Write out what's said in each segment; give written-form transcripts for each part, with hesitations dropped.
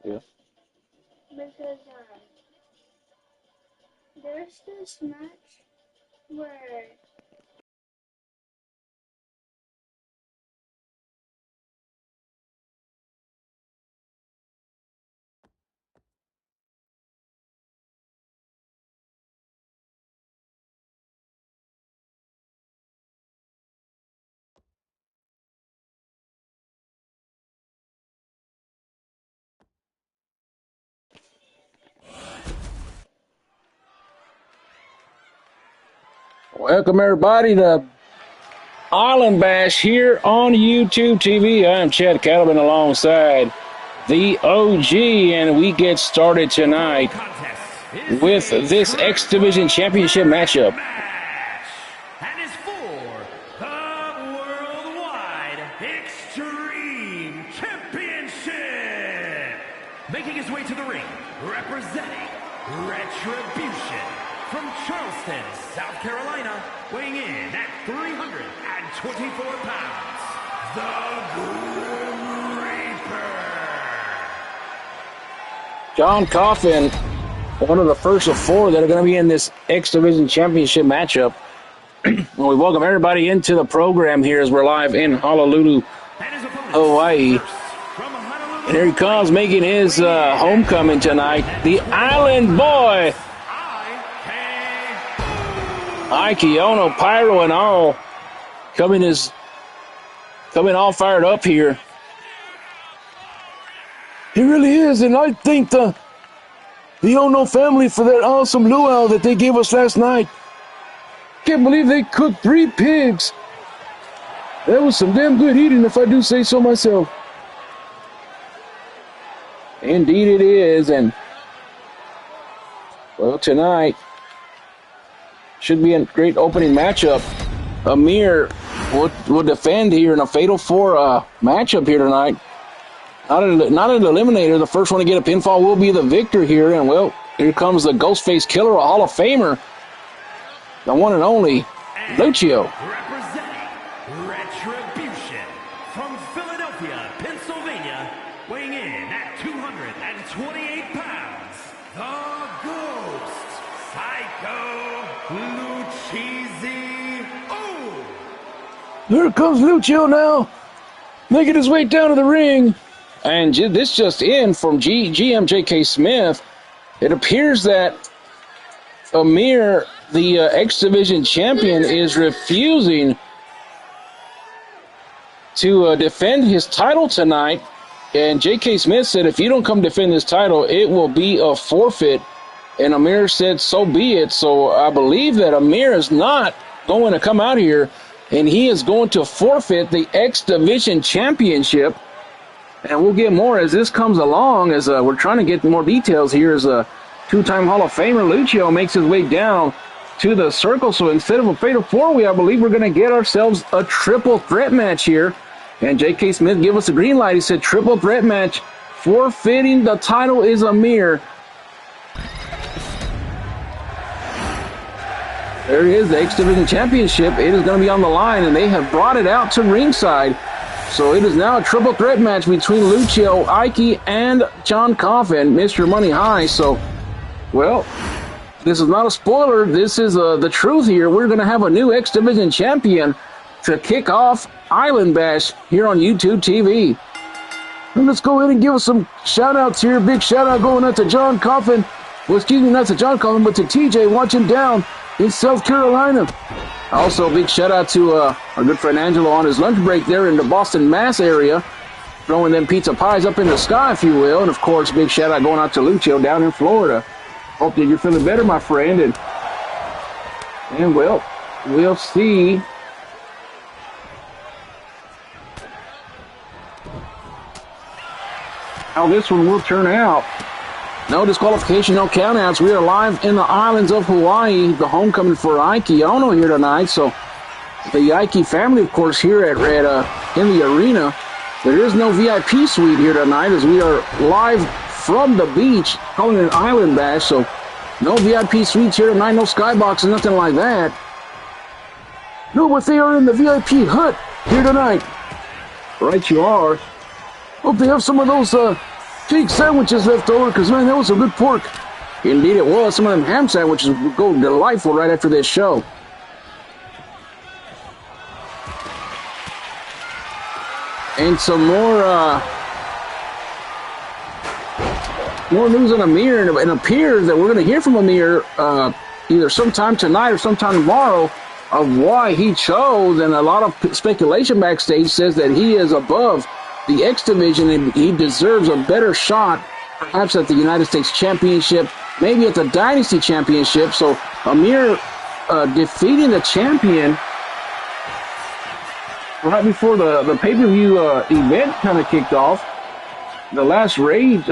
Yeah. Because there's this match where Welcome everybody to Island Bash here on YouTube TV. I am Chad Cattleman alongside the OG, and we get started tonight with this X Division Championship matchup. And is for the Worldwide Extreme Championship. Making his way to the ring, representing Retribution from Charleston, South Carolina, weighing in at 324 pounds, the Grim Reaper. John Coffin, one of the first of four that are going to be in this X Division Championship matchup. And we welcome everybody into the program here as we're live in Honolulu, Hawaii. And here he comes making his homecoming tonight, the Island Boy, Ike Ono, Pyro and all, coming all fired up here. He really is, and I thank the Ono family for that awesome luau that they gave us last night. Can't believe they cooked 3 pigs. That was some damn good eating, if I do say so myself. Indeed it is, and well, tonight should be a great opening matchup. Amir will defend here in a Fatal 4 matchup here tonight. Not an eliminator. The first one to get a pinfall will be the victor here, and well, here comes the Ghostface Killer, a Hall of Famer, the one and only Lucio. Representing Retribution from Philadelphia, Pennsylvania, weighing in at 228 pounds, the Ghost, Psycho Lucchese. Oh! Here comes Lucio now, making his way down to the ring. And this just in from GM J.K. Smith. It appears that Amir, the X Division champion, is refusing to defend his title tonight. And J.K. Smith said, if you don't come defend this title, it will be a forfeit. And Amir said, so be it. So I believe that Amir is not going to come out here, and he is going to forfeit the X Division championship. And we'll get more as this comes along, as we're trying to get more details here as a 2-time Hall of Famer Lucio makes his way down to the circle. So instead of a Fatal 4-way, I believe we're going to get ourselves a triple threat match here. And J.K. Smith gave us a green light. He said triple threat match. Forfeiting the title is Amir. There it is, the X Division Championship. It is going to be on the line, and they have brought it out to ringside. So it is now a triple threat match between Lucio, Ike, and John Coffin, Mr. Money High. So, well, this is not a spoiler. This is the truth here. We're going to have a new X Division champion to kick off Island Bash here on YouTube TV. And let's go ahead and give us some shout-outs here. Big shout-out going out to John Coffin. Well, excuse me, not to John Coffin, but to TJ watching down in South Carolina. Also, big shout-out to our good friend Angelo on his lunch break there in the Boston, Mass area, throwing them pizza pies up in the sky, if you will. And, of course, big shout-out going out to Lucio down in Florida. Hope that you're feeling better, my friend. And well, we'll see how this one will turn out. No disqualification, no countouts. We are live in the islands of Hawaii, the homecoming for Ike Ono here tonight. So the Ike family, of course, here at in the arena. There is no VIP suite here tonight, as we are live from the beach, calling it an Island Bash. So no VIP suites here tonight, no skyboxes, nothing like that. No, but they are in the VIP hut here tonight. Right you are. Hope they have some of those cheek sandwiches left over because, man, that was some good pork. Indeed it was. Some of them ham sandwiches would go delightful right after this show. And some more news on Amir, and it appears that we're going to hear from Amir either sometime tonight or sometime tomorrow of why he chose, and a lot of speculation backstage says that he is above the X Division and he deserves a better shot, perhaps at the United States Championship, maybe at the Dynasty Championship. So Amir defeating the champion right before the pay-per-view event kind of kicked off. The last Rage,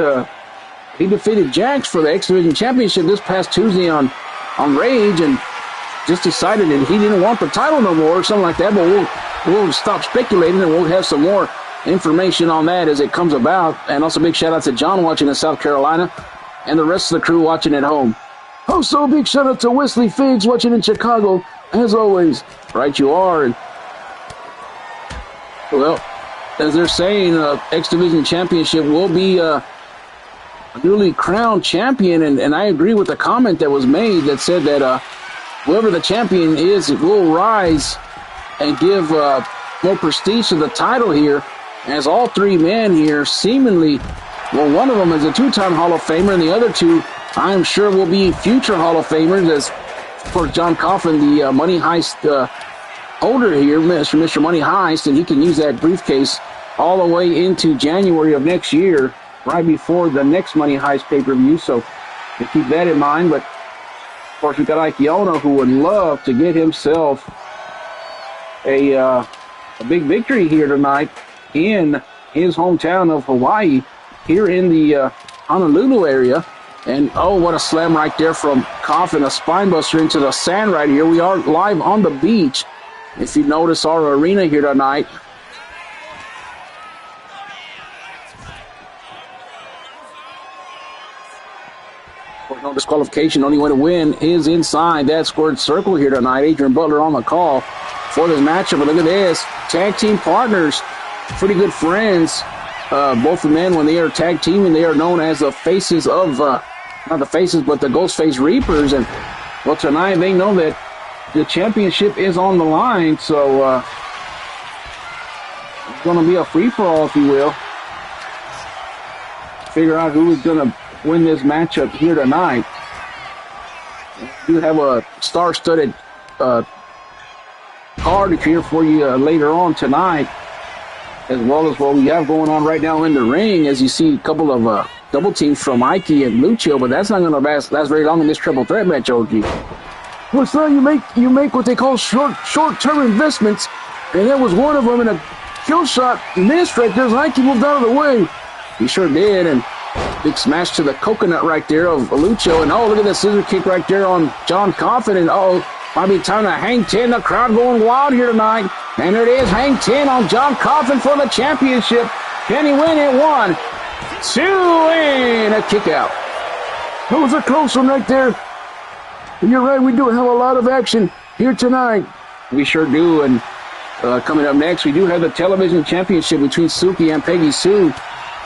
he defeated Jax for the X Division Championship this past Tuesday on Rage, and just decided that he didn't want the title no more or something like that. But we'll stop speculating, and we'll have some more information on that as it comes about. And also big shout out to John watching in South Carolina and the rest of the crew watching at home. Also big shout out to Wesley Figs watching in Chicago. As always, right you are. And, well, as they're saying, X Division Championship will be a newly crowned champion, and I agree with the comment that was made that said that whoever the champion is, it will rise and give more prestige to the title here, as all three men here seemingly, well, one of them is a two-time Hall of Famer, and the other two, I'm sure, will be future Hall of Famers, as, of course, John Coffin, the Money Heist holder here, Mr. Money Heist, and he can use that briefcase all the way into January of next year, right before the next Money Heist pay-per-view, so keep that in mind. But of course we got Ike Ono, who would love to get himself a big victory here tonight in his hometown of Hawaii, here in the Honolulu area. And oh, what a slam right there from Coffin, a spine buster into the sand right here. We are live on the beach, if you notice our arena here tonight. No disqualification. Only way to win is inside that squared circle here tonight. Adrian Butler on the call for this matchup. But look at this. Tag team partners. Pretty good friends. Both the men, when they are tag teaming, they are known as the faces of, not the faces, but the Ghostface Reapers. And, well, tonight they know that the championship is on the line. So, it's going to be a free-for-all, if you will. Figure out who is going to win this matchup here tonight. We do have a star-studded card here for you later on tonight, as well as what we have going on right now in the ring, as you see a couple of double teams from Ike and Lucio, but that's not going to last very long in this triple threat match, OG. Well, so you make what they call short-term investments, and that was one of them, and a kill shot missed right there as Ike moved out of the way. He sure did, and big smash to the coconut right there of Lucio. And oh, look at the scissor kick right there on John Coffin. And might be time to hang 10. The crowd going wild here tonight. And there it is, hang 10 on John Coffin for the championship. Can he win it? 1, 2, and a kick out. That was a close one right there. And you're right, we do have a lot of action here tonight. We sure do. And coming up next, we do have the television championship between Suki and Peggy Sue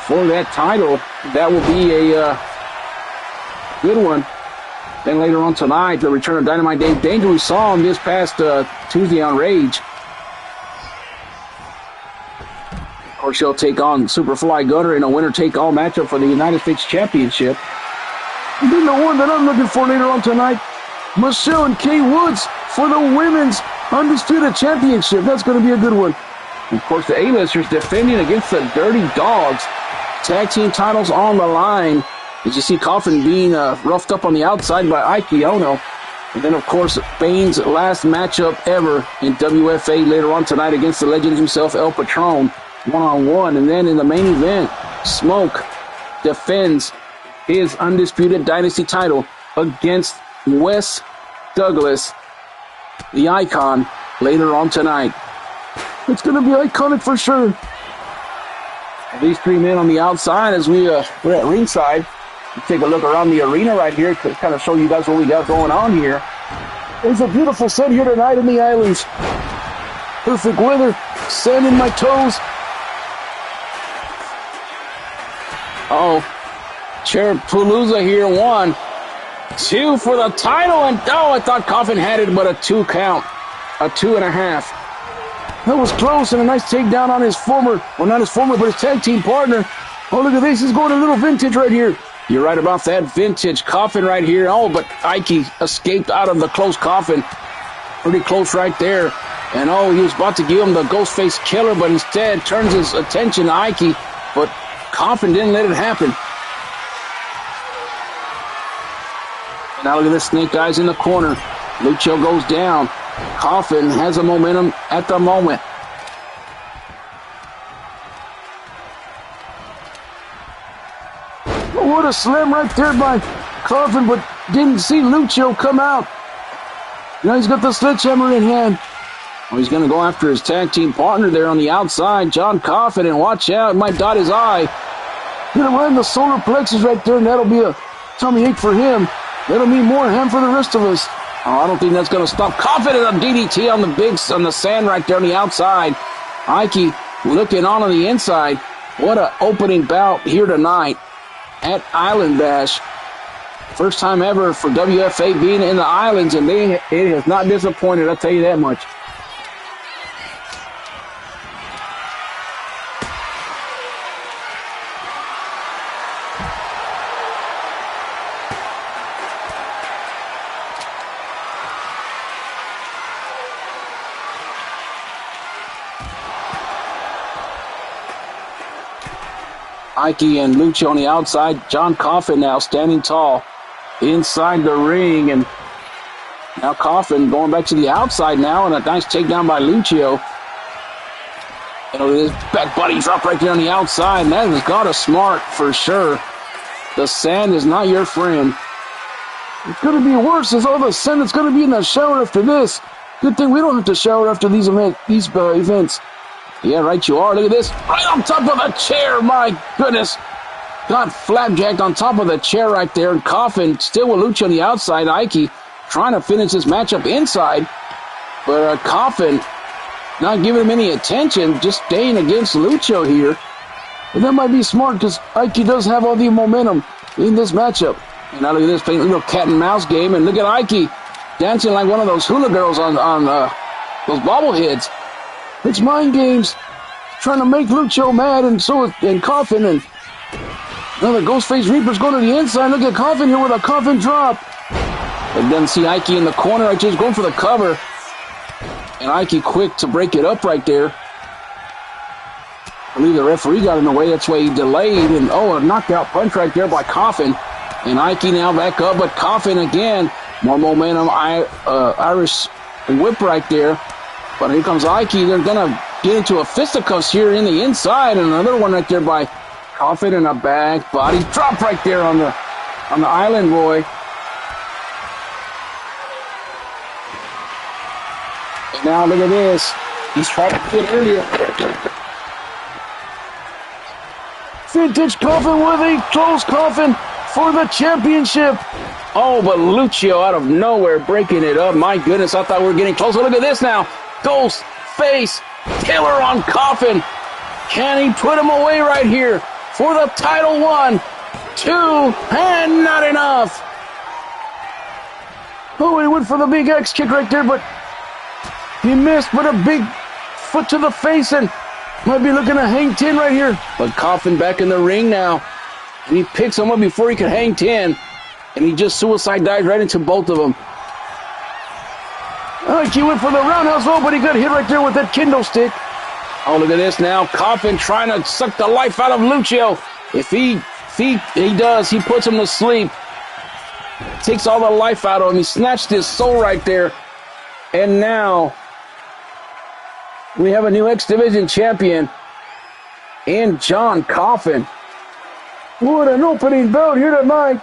for that title. That will be a good one. Then later on tonight, the return of Dynamite Dave Danger. We saw him this past Tuesday on Rage. Of course, he'll take on Superfly Gunner in a winner-take-all matchup for the United States Championship. And then the one that I'm looking for later on tonight, Michelle and Kay Woods for the Women's Undisputed Championship. That's going to be a good one. And of course, the A-listers defending against the Dirty Dogs. Tag team titles on the line. As you see Coffin being roughed up on the outside by Ike Ono. And then, of course, Bane's last matchup ever in WFA later on tonight against the legend himself, El Patron, one-on-one. And then in the main event, Smoke defends his Undisputed Dynasty title against Wes Douglas, the Icon, later on tonight. It's going to be iconic for sure. These three men on the outside as we're at ringside. Let's take a look around the arena right here to kind of show you guys what we got going on here. It's a beautiful sun here tonight in the islands. Perfect weather, sand in my toes. Uh-oh. Cherapalooza here, 1, 2 for the title, and I thought Coffin had it, but a 2 count. A 2.5. That was close, and a nice takedown on his former, well, not his former, but his tag team partner. Oh, look at this. He's going a little vintage right here. You're right about that vintage. Coffin right here. Oh, but Ike escaped out of the close Coffin. Pretty close right there. And, he was about to give him the Ghostface Killer, but instead turns his attention to Ike. But Coffin didn't let it happen. And now look at this. Snake Eyes in the corner. Lucio goes down. Coffin has the momentum at the moment. What a slam right there by Coffin, but didn't see Lucio come out. Now he's got the sledgehammer in hand. Oh, he's going to go after his tag team partner there on the outside, John Coffin, and watch out, might dot his eye. Going to run the solar plexus right there, and that'll be a tummy ache for him. That'll mean more ham for the rest of us. Oh, I don't think that's going to stop Coffin, and a DDT on the sand right there on the outside. Ike looking on the inside. What an opening bout here tonight at Island Bash. First time ever for WFA being in the islands, and it has not disappointed, I'll tell you that much. Ike and Lucio on the outside. John Coffin now standing tall inside the ring. And now Coffin going back to the outside now. And a nice takedown by Lucio. And this back body drop right there on the outside. And that has got to smart for sure. The sand is not your friend. It's going to be worse. There's all the sand that's going to be in the shower after this. Good thing we don't have to shower after these events. Yeah, right you are. Look at this. Right on top of the chair. My goodness. Got flapjacked on top of the chair right there. And Coffin still with Lucio on the outside. Ike trying to finish this matchup inside. But Coffin not giving him any attention. Just staying against Lucio here. And that might be smart because Ike does have all the momentum in this matchup. And now look at this. Playing a little cat and mouse game. And look at Ike dancing like one of those hula girls on those bobbleheads. It's mind games, trying to make Lucio mad, and Coffin, and now the Ghostface Reaper's going to the inside. Look at Coffin here with a Coffin drop. But doesn't see Ike in the corner. Ike's going for the cover, and Ike quick to break it up right there. I believe the referee got in the way. That's why he delayed, and a knockout punch right there by Coffin. And Ike now back up, but Coffin again, more momentum. Irish whip right there. But here comes Ike. They're going to get into a fisticuffs here in the inside. And another one right there by Coffin and a back body drop right there on the Island Boy. And now look at this. He's trying to get earlier. Vintage Coffin with a close Coffin for the championship. Oh, but Lucio out of nowhere breaking it up. My goodness, I thought we were getting closer. Look at this now. Ghost face killer on Coffin. Can he put him away right here for the title? 1, 2, and not enough. Oh, he went for the big X kick right there, but he missed. But a big foot to the face, and might be looking to hang 10 right here. But Coffin back in the ring now, and he picks him up before he could hang 10, and he just suicide dives right into both of them. He went for the roundhouse roll, but he got hit right there with that kendo stick. Oh, look at this now. Coffin trying to suck the life out of Lucio. If he does, he puts him to sleep. Takes all the life out of him. He snatched his soul right there. And now we have a new X Division champion in John Coffin. What an opening bout here tonight.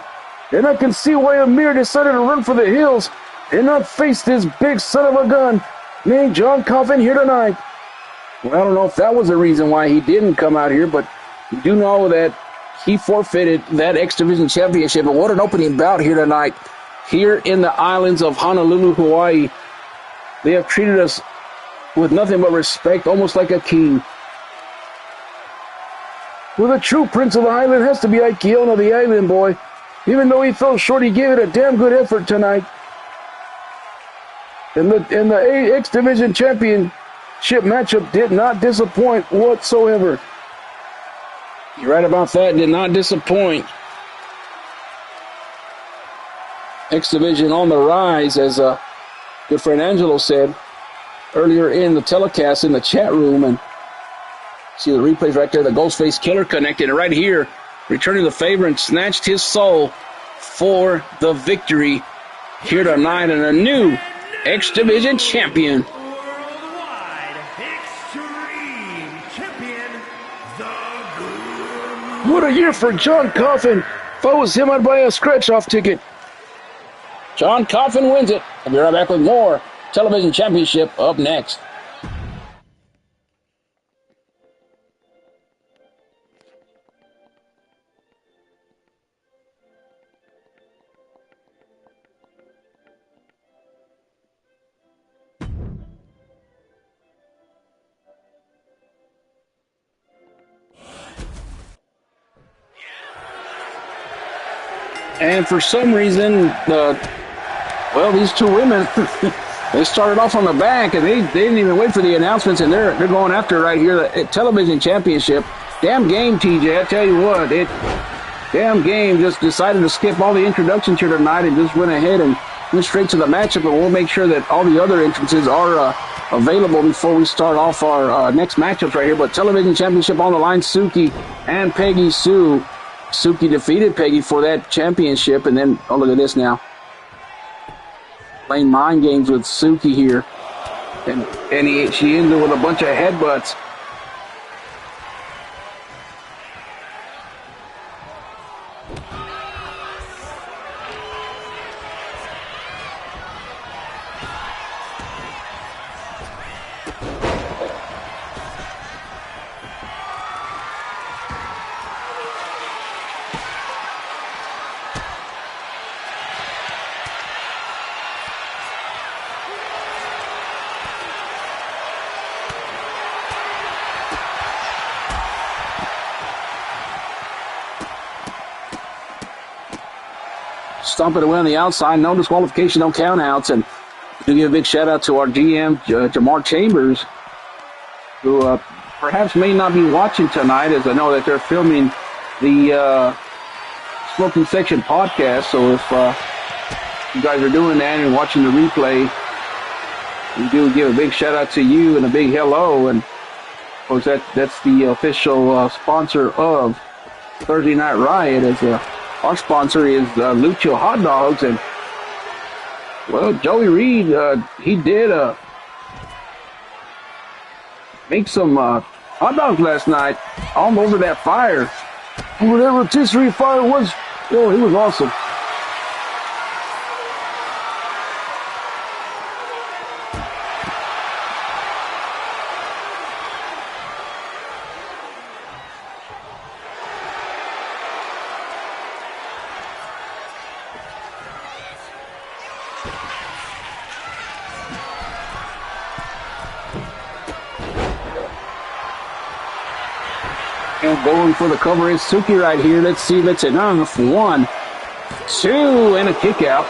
And I can see why Amir decided to run for the hills and not face this big son of a gun named John Coffin here tonight. Well, I don't know if that was the reason why he didn't come out here, but you do know that he forfeited that X Division championship. And what an opening bout here tonight, here in the islands of Honolulu, Hawaii. They have treated us with nothing but respect, almost like a king. Well, the true prince of the island has to be Ike, the island boy. Even though he fell short, he gave it a damn good effort tonight. And the X Division Championship matchup did not disappoint whatsoever. You're right about that. Did not disappoint. X Division on the rise, as good friend Angelo said earlier in the telecast in the chat room. And see the replays right there. The Ghostface Killer connected. And right here, returning the favor and snatched his soul for the victory here tonight. And a new X Division champion. Worldwide Extreme Champion, the Guru. What a year for John Coffin. If I was him, I'd buy a scratch-off ticket. John Coffin wins it. I'll be right back with more Television Championship up next. And for some reason, these two women, they started off on the back, and they didn't even wait for the announcements, and they're going after right here the Television Championship. Damn game, TJ. I tell you what, damn game just decided to skip all the introductions here tonight and just went ahead and went straight to the matchup. But we'll make sure that all the other entrances are available before we start off our next matchups right here. But Television Championship on the line, Suki and Peggy Sue. Suki defeated Peggy for that championship, and then, oh, look at this now. Playing mind games with Suki here. And she ended with a bunch of headbutts. Stomp it away on the outside. No disqualification, no countouts. And to give a big shout out to our GM, Jamar Chambers, who perhaps may not be watching tonight, as I know that they're filming the Smoking Section podcast. So if you guys are doing that and watching the replay, we do give a big shout out to you and a big hello. And of course, that's the official sponsor of Thursday Night Riot, as our sponsor is Lucio Hot Dogs. And, well, Joey Reed, he did make some hot dogs last night all over that fire. Whatever rotisserie fire was, oh, it was awesome. Going for the cover is Suki right here. Let's see if it's enough. 1, 2, and a kick out.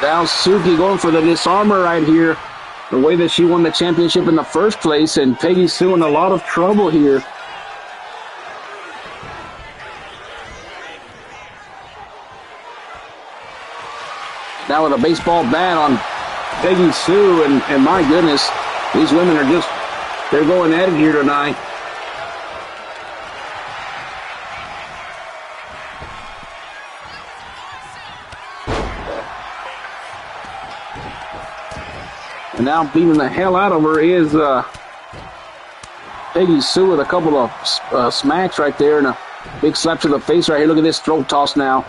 Now Suki going for the disarmer right here. The way that she won the championship in the first place, and Peggy Sue in a lot of trouble here. Now with a baseball bat on Peggy Sue, and my goodness, these women are they're going at it here tonight. And now beating the hell out of her is Peggy Sue with a couple of smacks right there and a big slap to the face right here. Look at this throat toss now.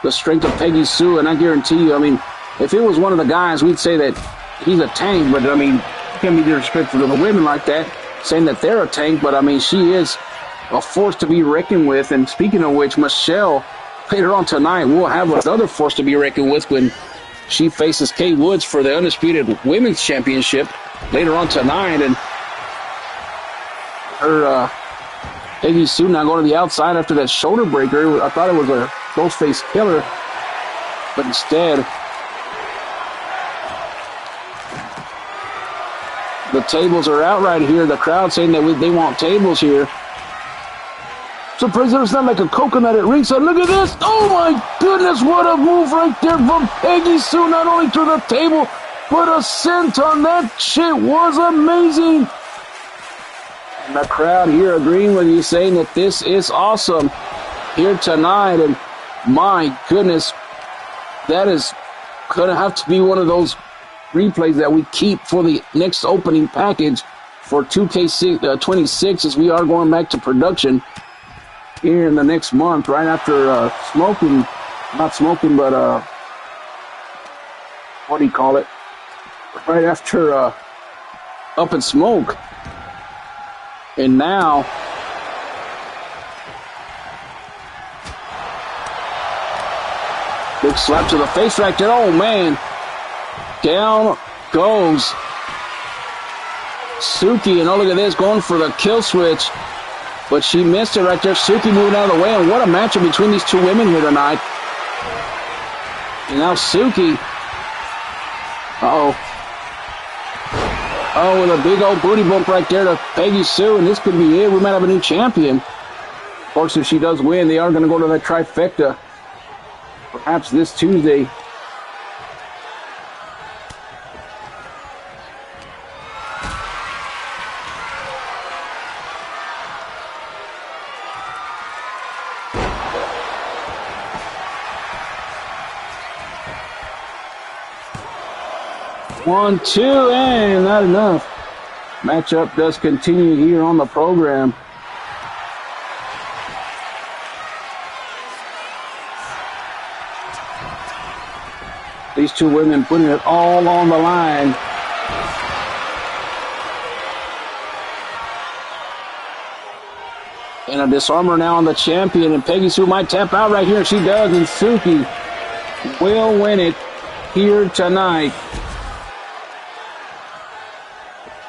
the strength of Peggy Sue, and I guarantee you, I mean, if it was one of the guys, we'd say that he's a tank, but I mean, you can't be disrespectful to the women like that, saying that they're a tank, but I mean, she is a force to be reckoned with. And speaking of which, Michelle, later on tonight, will have another force to be reckoned with when she faces Kay Woods for the Undisputed Women's Championship later on tonight. And her Peggy Sue now going to the outside after that shoulder breaker. I thought it was a Ghostface Killer, but instead the tables are out right here. The crowd saying that they want tables here. So President's not like a coconut at ringside. Look at this. Oh my goodness, what a move right there from Peggy Sue. Not only to the table, but a senton. That shit was amazing. And the crowd here agreeing with you, saying that this is awesome here tonight. And my goodness, that is going to have to be one of those replays that we keep for the next opening package for 2K26, as we are going back to production here in the next month, right after not smoking, but what do you call it? Right after Up in Smoke. And now big slap to the face right there. Oh man. Down goes Suki, and oh, look at this, going for the kill switch, but she missed it right there. Suki moving out of the way, and what a matchup between these two women here tonight. And now Suki, with a big old booty bump right there to Peggy Sue, and this could be it. We might have a new champion. Of course, if she does win, they are going to go to that trifecta, perhaps this Tuesday. One, two, and not enough. Matchup does continue here on the program. These two women putting it all on the line. And a disarmer now on the champion, and Peggy Sue might tap out right here. She does, and Suki will win it here tonight.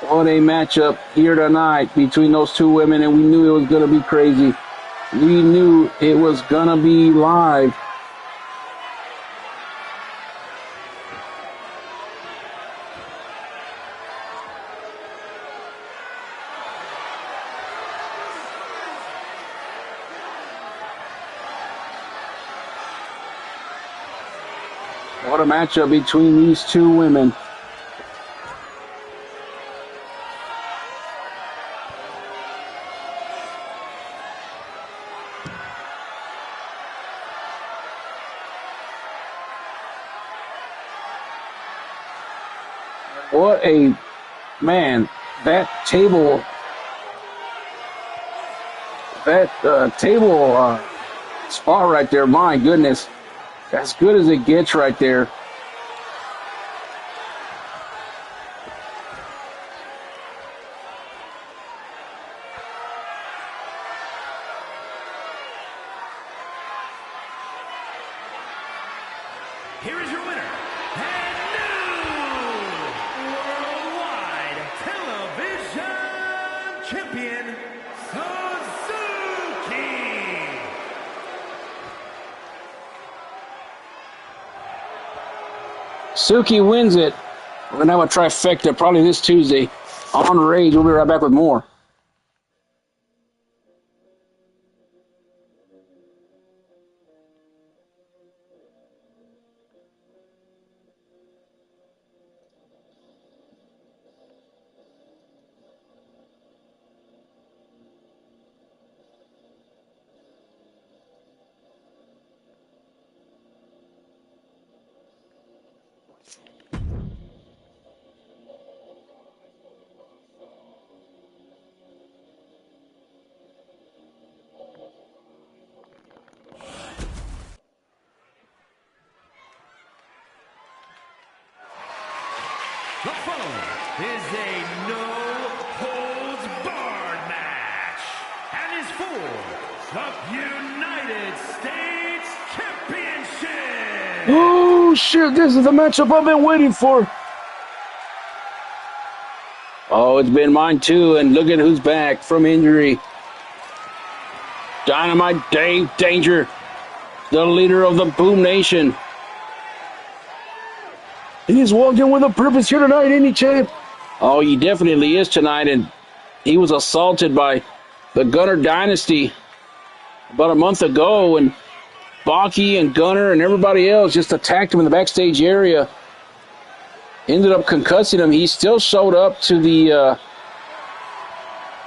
What a matchup here tonight between those two women, and we knew it was going to be crazy. We knew it was going to be live. What a matchup between these two women. What a, man, that table spot right there, my goodness. As good as it gets right there. Here is your winner, and new Worldwide Television Champion, Suzuki. Suki wins it. We're going to have a trifecta probably this Tuesday on Rage. We'll be right back with more. The following is a no-holds-barred match and is for the United States Championship. Oh, shit, this is the matchup I've been waiting for. Oh, it's been mine too, and look at who's back from injury. Dynamite Dave Danger, the leader of the Boom Nation. He's walking with a purpose here tonight, ain't he, champ? Oh, he definitely is tonight, and he was assaulted by the Gunner Dynasty about a month ago, and Baki and Gunner and everybody else just attacked him in the backstage area. Ended up concussing him. He still showed up to the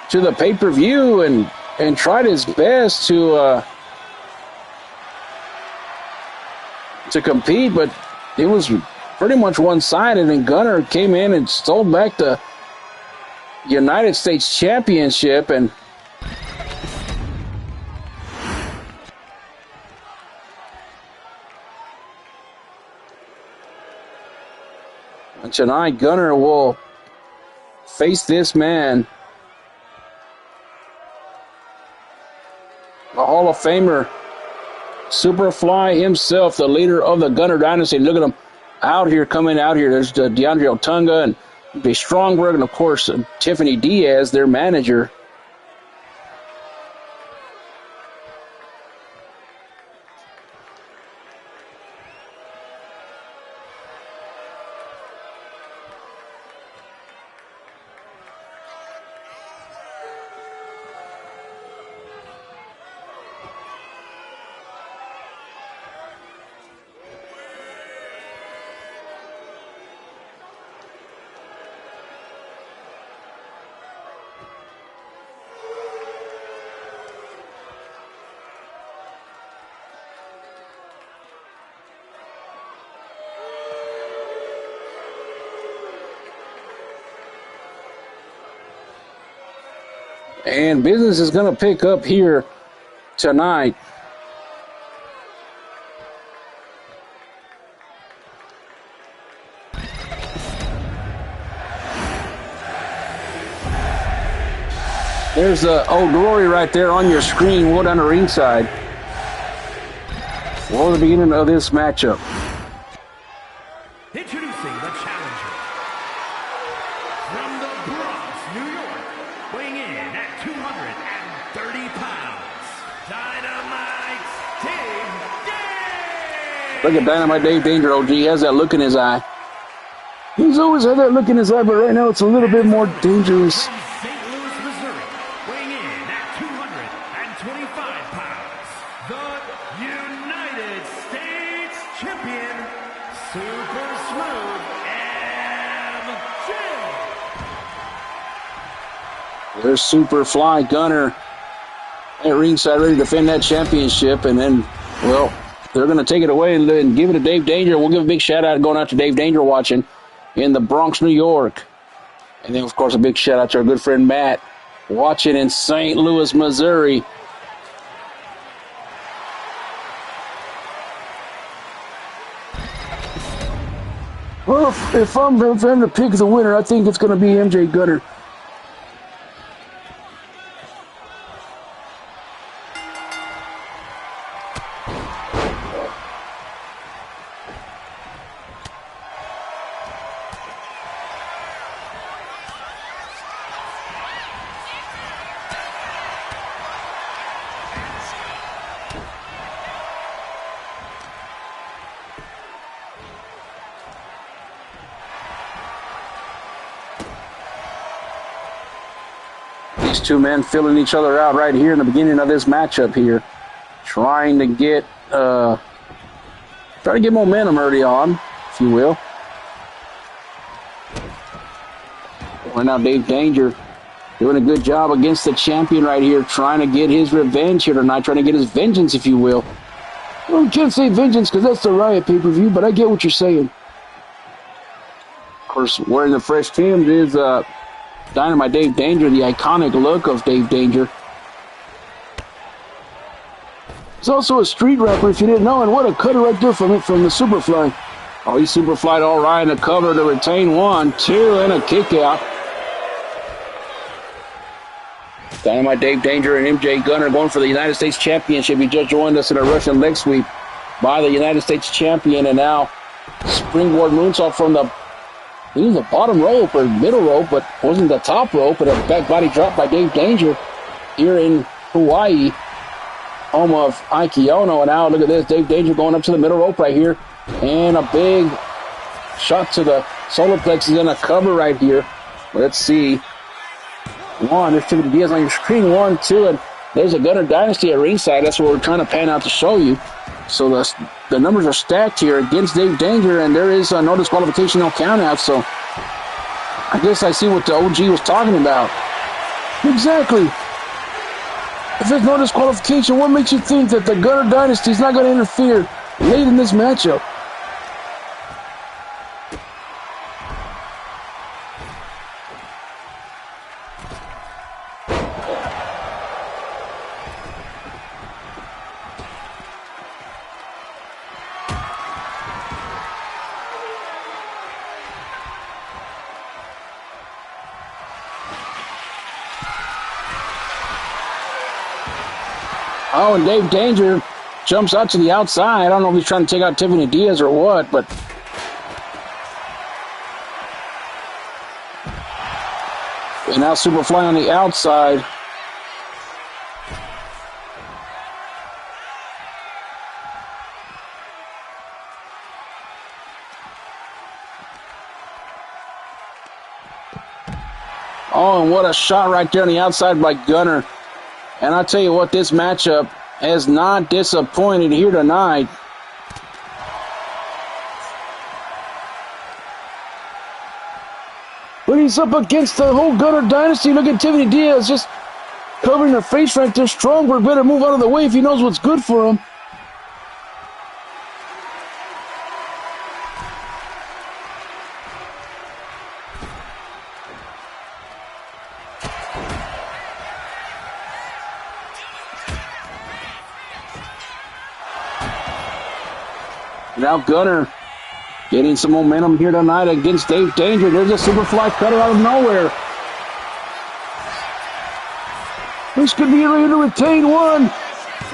pay-per-view and tried his best to compete, but it was pretty much one-sided, and Gunner came in and stole back the United States Championship, and tonight, Gunner will face this man, the Hall of Famer, Superfly himself, the leader of the Gunner Dynasty. Look at him coming out here. There's DeAndre Otunga and B. Strongberg, and of course, Tiffany Diaz, their manager. And business is going to pick up here tonight. There's Old Glory right there on your screen. We'll go down the ringside for the beginning of this matchup. Introducing the challenger from the Bronx, New York, weighing in at 230 pounds, Dynamite Dave Danger. Look at Dynamite Dave Danger, OG. He has that look in his eye. He's always had that look in his eye, but right now it's a little bit more dangerous. From St. Louis, Missouri, weighing in at 225 pounds, the United States Champion, Super Smooth MJ. There's Superfly Gunner at ringside ready to defend that championship, and then, well, they're going to take it away and give it to Dave Danger. We'll give a big shout-out going out to Dave Danger watching in the Bronx, New York. And then, of course, a big shout-out to our good friend Matt watching in St. Louis, Missouri. Well, if I'm to pick the winner, I think it's going to be MJ Gunner. These two men filling each other out right here in the beginning of this matchup here. Trying to get momentum early on, if you will. Right now, Dave Danger doing a good job against the champion right here, trying to get his revenge here tonight, trying to get his vengeance, if you will. Well, you can't say vengeance because that's the Riot pay-per-view, but I get what you're saying. Of course, wearing the fresh Timbs is Dynamite Dave Danger, the iconic look of Dave Danger. He's also a street rapper, if you didn't know, and what a cutter right there from the Superfly. Oh, he super flied all right in the cover to retain 1, 2, and a kick out. Dynamite Dave Danger and MJ Gunner going for the United States Championship. He just joined us in a Russian leg sweep by the United States Champion, and now springboard moonsault from the bottom rope or middle rope, but wasn't the top rope, but a back body drop by Dave Danger here in Hawaii, home of Ike Ono. And now look at this, Dave Danger going up to the middle rope right here, and a big shot to the solar plexus and a cover right here. Let's see. 1, there's Tiffany Diaz on your screen. 1, 2, and there's a Gunner Dynasty at ringside. That's what we're trying to pan out to show you. So the numbers are stacked here against Dave Danger, and there is no disqualification, no count out. So I guess I see what the OG was talking about. Exactly. If there's no disqualification, what makes you think that the Gunner Dynasty is not going to interfere late in this matchup? Oh, and Dave Danger jumps out to the outside. I don't know if he's trying to take out Tiffany Diaz or what, but and now Superfly on the outside. Oh, and what a shot right there on the outside by Gunner. And I tell you what, this matchup has not disappointed here tonight. But he's up against the whole Gunner Dynasty. Look at Tiffany Diaz just covering her face right there. Strongberg better move out of the way if he knows what's good for him. Now Gunner getting some momentum here tonight against Dave Danger. There's a Superfly cutter out of nowhere. This could be ready to retain. 1,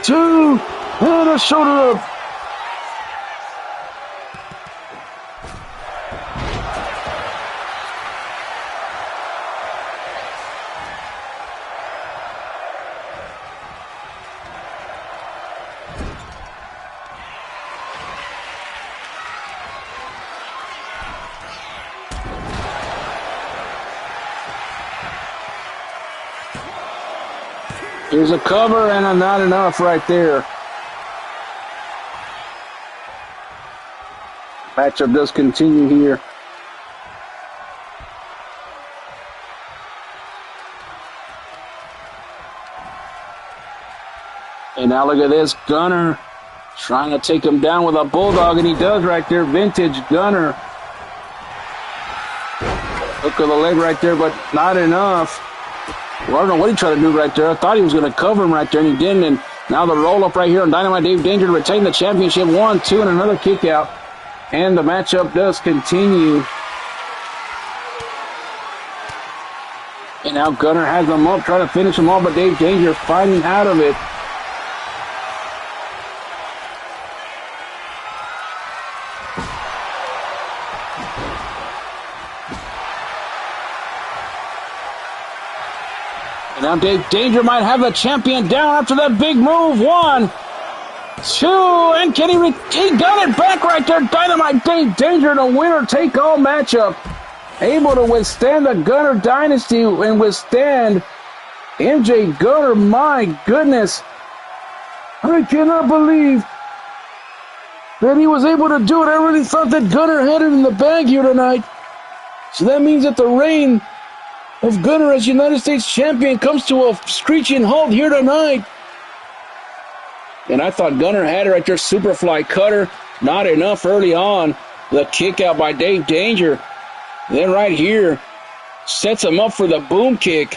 2, and a shoulder up. Here's a cover and a not enough right there. Matchup does continue here. And now look at this, Gunner trying to take him down with a bulldog, and he does right there. Vintage Gunner. Hook of the leg right there, but not enough. Well, I don't know what he tried to do right there. I thought he was going to cover him right there, and he didn't. And now the roll-up right here on Dynamite Dave Danger to retain the championship. 1, 2, and another kick out. And the matchup does continue. And now Gunner has him up, trying to finish him off, but Dave Danger fighting out of it. And now Dave Danger might have the champion down after that big move. 1, 2, and can he got it back right there. Dynamite Dave Danger in a winner-take-all matchup. Able to withstand the Gunner Dynasty and withstand MJ Gunner. My goodness. I cannot believe that he was able to do it. I really thought that Gunner had it in the bag here tonight. So that means that the reign of Gunner as United States Champion comes to a screeching halt here tonight. And I thought Gunner had it right there. Superfly cutter. Not enough early on. The kick out by Dave Danger. Then right here, sets him up for the boom kick.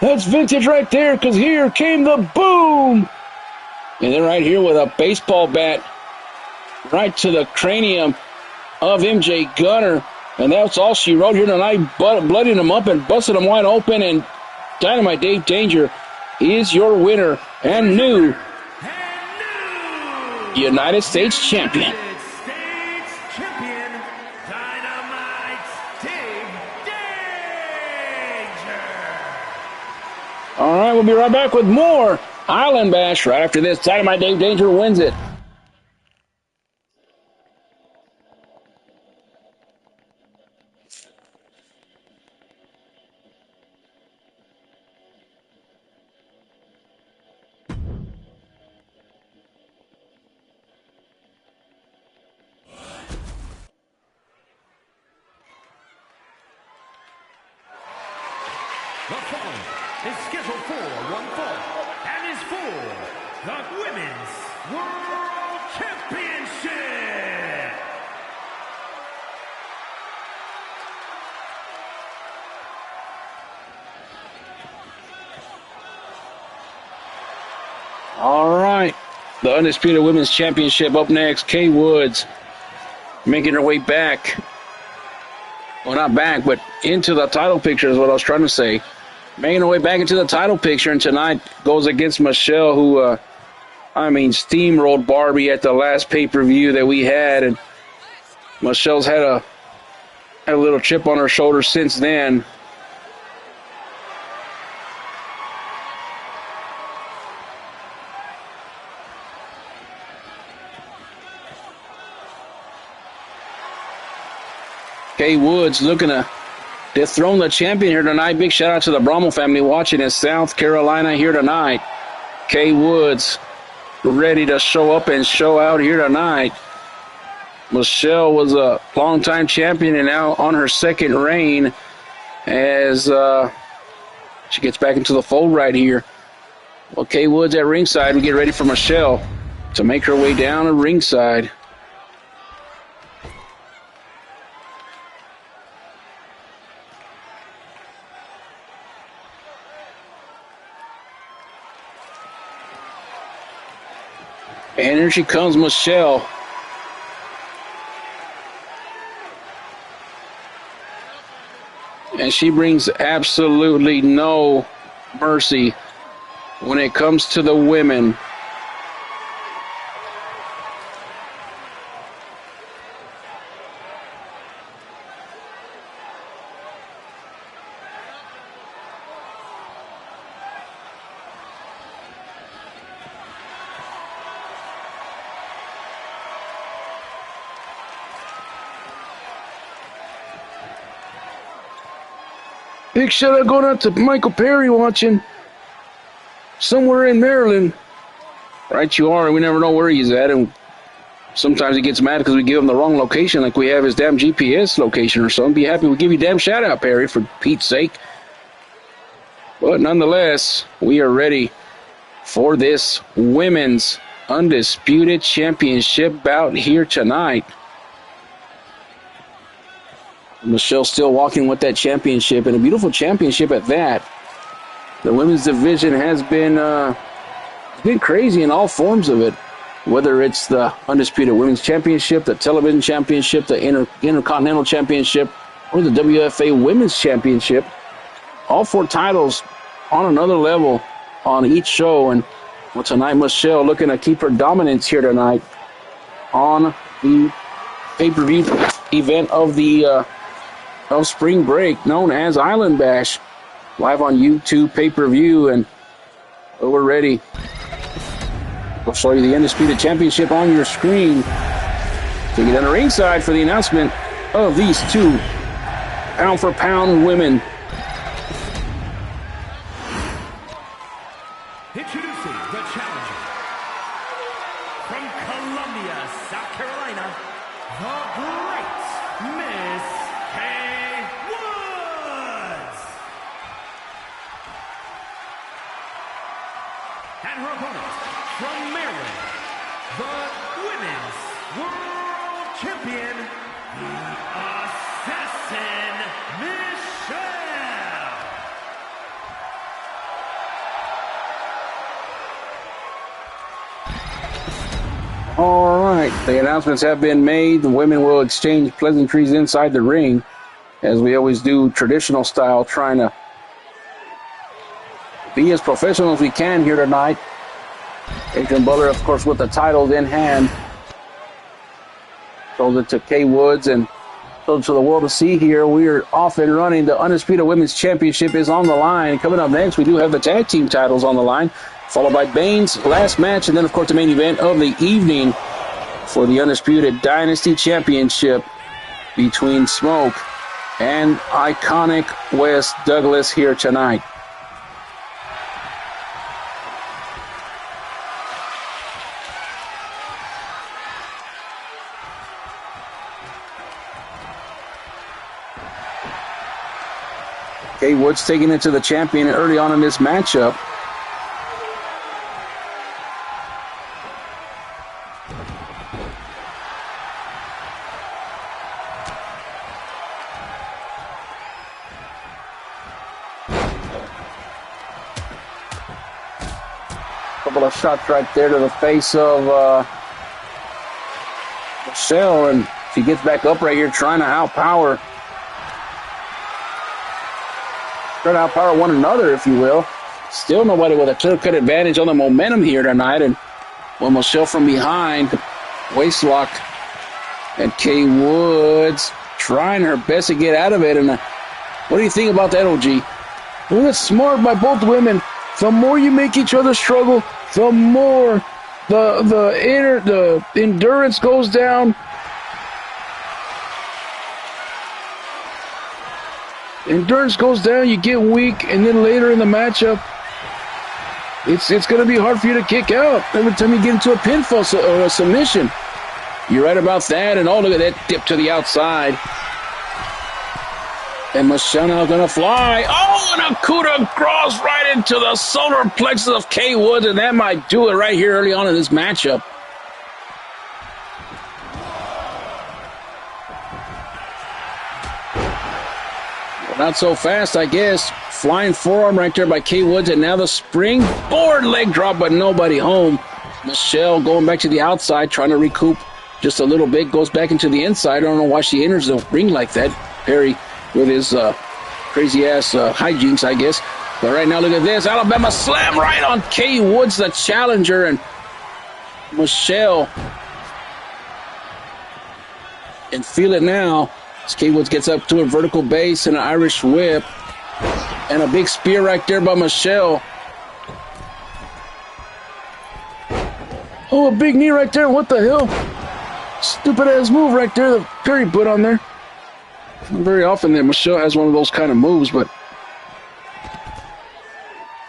That's vintage right there, because here came the boom. And then right here with a baseball bat right to the cranium of MJ Gunner. And that's all she wrote here tonight, blooding them up and busting them wide open. And Dynamite Dave Danger is your winner and new United States champion. United States champion, Dynamite Dave Danger. All right, we'll be right back with more Island Bash right after this. Dynamite Dave Danger wins it. The following is scheduled for one fall and is for the Women's World Championship. All right, the Undisputed Women's Championship up next. Kay Woods making her way back. Well, not back, but into the title picture is what I was trying to say. Making her way back into the title picture, and tonight goes against Michelle, who, steamrolled Barbie at the last pay-per-view that we had, and Michelle's had a little chip on her shoulder since then. Kay Woods looking to dethrone the champion here tonight. Big shout out to the Bromwell family watching in South Carolina here tonight. Kay Woods ready to show up and show out here tonight. Michelle was a longtime champion and now on her second reign as she gets back into the fold right here. Well, Kay Woods at ringside. We get ready for Michelle to make her way down to ringside. And here she comes, Michelle. And she brings absolutely no mercy when it comes to the women. Big shout out going out to Michael Perry watching somewhere in Maryland. Right you are, and we never know where he's at, and sometimes he gets mad because we give him the wrong location, like we have his damn GPS location or something. Be happy we give you a damn shout out, Perry, for Pete's sake. But nonetheless, we are ready for this Women's Undisputed Championship bout here tonight. Michelle still walking with that championship, and a beautiful championship at that. The women's division has been crazy in all forms of it, whether it's the Undisputed Women's Championship, the Television Championship, the Intercontinental Championship, or the WFA Women's Championship. All four titles on another level on each show, and well, tonight Michelle looking to keep her dominance here tonight on the pay-per-view event of the of spring break, known as Island Bash, live on YouTube pay-per-view, and we're ready. We'll show you the Undisputed Championship on your screen. Take it down to ringside for the announcement of these two pound-for-pound women. Introducing the challenger from Columbia, South Carolina, the great Miss Kay Woods. And her opponent from Maryland, the Women's World Champion, the Assassin, Michelle. All right, the announcements have been made. The women will exchange pleasantries inside the ring, as we always do, traditional style, trying to be as professional as we can here tonight. Adrian Butler, of course, with the titles in hand. Throws it to Kay Woods and throws it to the world to see here. We are off and running. The Undisputed Women's Championship is on the line. Coming up next, we do have the tag team titles on the line, followed by Bane's last match, and then, of course, the main event of the evening for the Undisputed Dynasty Championship between Smoke and iconic Wes Douglas here tonight. Kay Woods taking it to the champion early on in this matchup. Couple of shots right there to the face of Michelle, and she gets back up right here trying to outpower one another, if you will. Still nobody with a clear-cut advantage on the momentum here tonight. And when Michelle from behind, waist lock, and Kay Woods trying her best to get out of it. And what do you think about that, OG? Well, that's smart by both women. The more you make each other struggle, the more the endurance goes down. Endurance goes down, you get weak, and then later in the matchup, it's going to be hard for you to kick out every time you get into a pinfall or a submission. You're right about that, and oh, look at that dip to the outside. And Michelle now going to fly. Oh, and a coup de grace right into the solar plexus of Kay Woods, and that might do it right here early on in this matchup. Not so fast, I guess. Flying forearm right there by Kay Woods, and now the springboard leg drop, but nobody home. Michelle going back to the outside, trying to recoup just a little bit, goes back into the inside. I don't know why she enters the ring like that. Perry with his crazy-ass hijinks, I guess. But right now, look at this. Alabama slam right on Kay Woods, the challenger, and Michelle. And feel it now. Kay Woods gets up to a vertical base and an Irish whip. And a big spear right there by Michelle. Oh, a big knee right there. What the hell? Stupid-ass move right there that Perry put on there. Not very often that Michelle has one of those kind of moves, but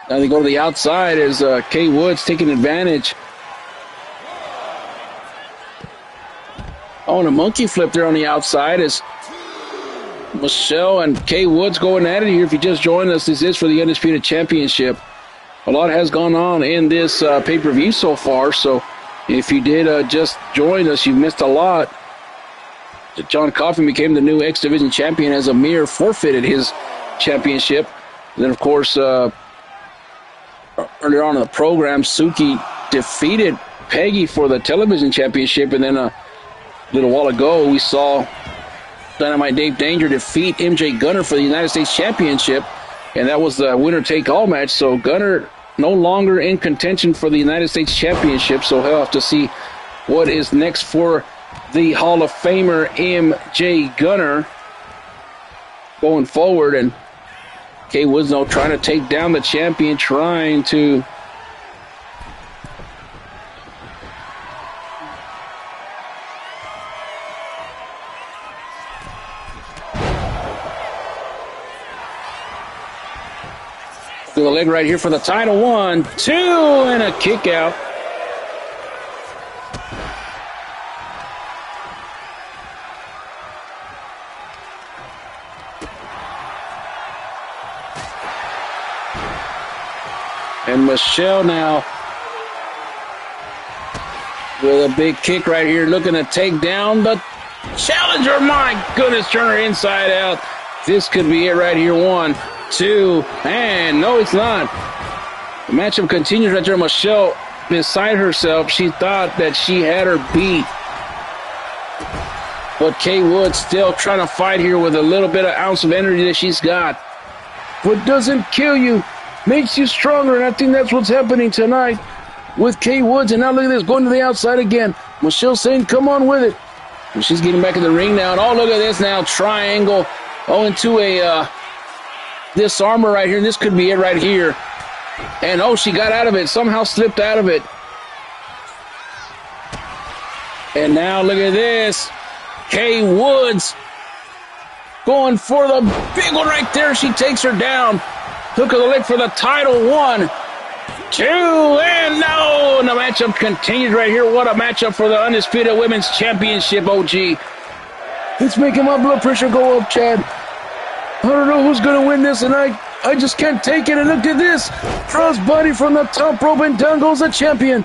now they go to the outside as Kay Woods taking advantage. Oh, and a monkey flip there on the outside as Michelle and Kay Woods going at it here. If you just joined us, this is for the Undisputed Championship. A lot has gone on in this pay-per-view so far, so if you did just join us, you missed a lot. John Coffin became the new X Division champion as Amir forfeited his championship. And then, of course, earlier on in the program, Suki defeated Peggy for the television championship, and then a little while ago we saw Dynamite Dave Danger defeat MJ Gunner for the United States Championship, and that was the winner-take-all match. So Gunner no longer in contention for the United States Championship, so he'll have to see what is next for the Hall of Famer MJ Gunner going forward. And Kay Woods now trying to take down the champion, trying to the leg right here for the title. 1, 2, and a kick out. And Michelle now with a big kick right here, looking to take down the challenger. My goodness, turn her inside out. This could be it right here. 1, 2, and no, it's not. The matchup continues right there. Michelle beside herself. She thought that she had her beat. But Kay Woods still trying to fight here with a little bit of ounce of energy that she's got. What doesn't kill you makes you stronger, and I think that's what's happening tonight with Kay Woods. And now look at this, going to the outside again. Michelle saying, come on with it. And she's getting back in the ring now. And oh, look at this now, triangle. Oh, into a disarmer right here. This could be it right here. And oh, she got out of it, somehow slipped out of it. And now look at this. Kay Woods going for the big one right there. She takes her down. Hook of the leg for the title. 1, 2, and no. And the matchup continues right here. What a matchup for the Undisputed Women's Championship, OG. It's making my blood pressure go up, Chad. I don't know who's going to win this, and I just can't take it. And look at this. Crossbody from the top rope, and down goes the champion.